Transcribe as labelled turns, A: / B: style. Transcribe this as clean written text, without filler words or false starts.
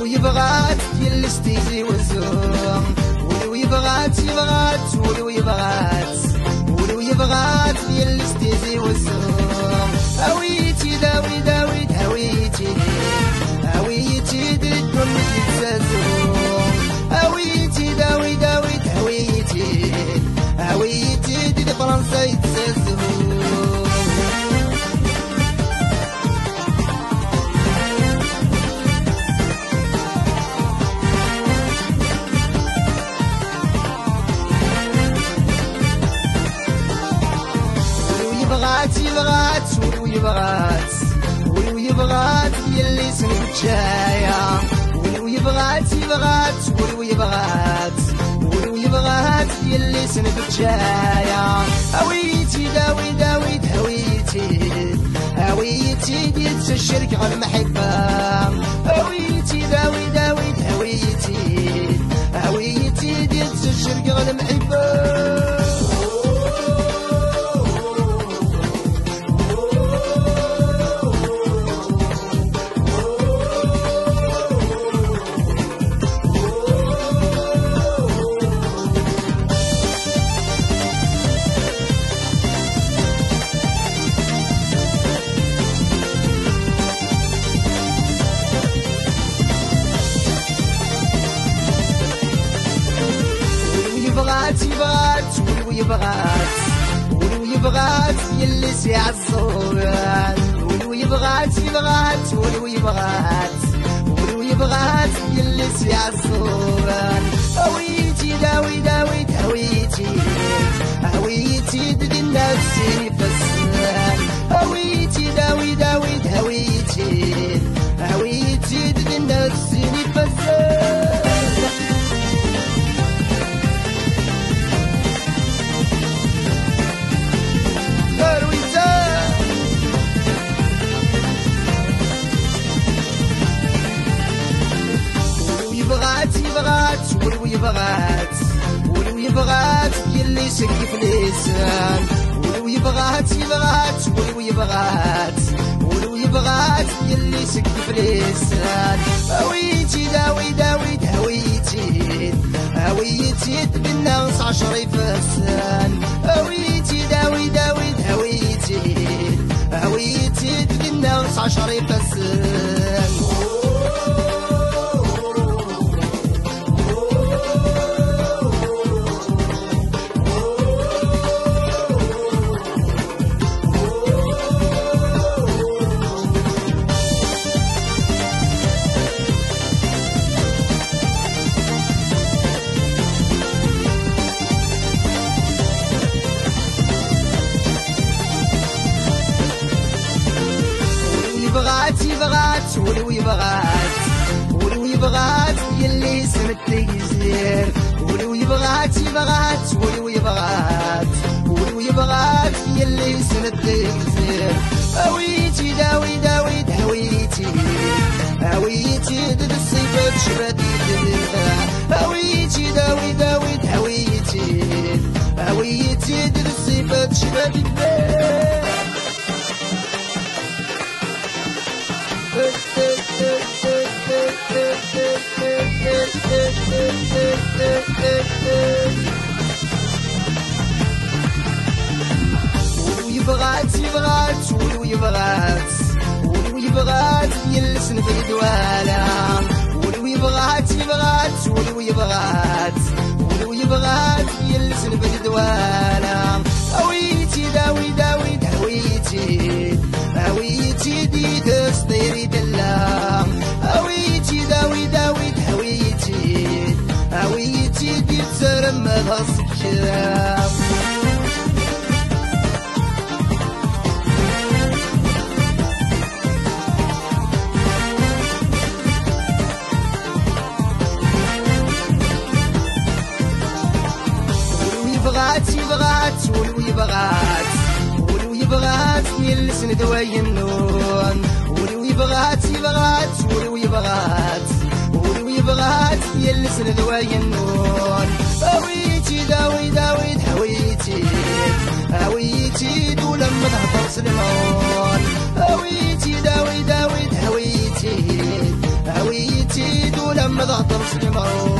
A: يبغات يلستيزي والزوم ولو يبغات يلستيزي والزوم هويتي داوي هويتي دردن يتزازوم هويتي داوي هويتي دد فرنسا يتزازوم يبغات يلي سنجايا ولو يبغات يلي سنجايا هويتي داوي هويتي ديت الشرك على المحبة هويتي داوي هويتي ديت الشرك على المحبة يبغات يلي سيعصوان ولو يبغات يلي سيعصوان هويتي داوي هويتي دد النفسي فسان هويتي داوي هويتي دد النفسي فسان ولو يبغات يلي سقف لسان ولو يبغات يلي سقف لسان هويتي داوي هويتي بالناس 10 فسان هويتي داوي هويتي بالناس 10 فسان ولو يبغات يلي سمتيزير ولو يبغات يلي سمتيزير هويتي داوي هويتي دد الصيفات شبادي هويتي داوي هويتي دد الصيفات شبادي ولو يبغات يلسن في الدوالا ولو يبغات يلسن في الدوالا هويتي داوي هويتي دي تسطيري دلا هويتي داوي هويتي دي تسرم غصك ولو يبغات يلسن دواي النون ولو يبغات يلسن دواي النون هويتي داوي هويتي دول لما تهضر سلمون هويتي داوي تهضر سلي معروف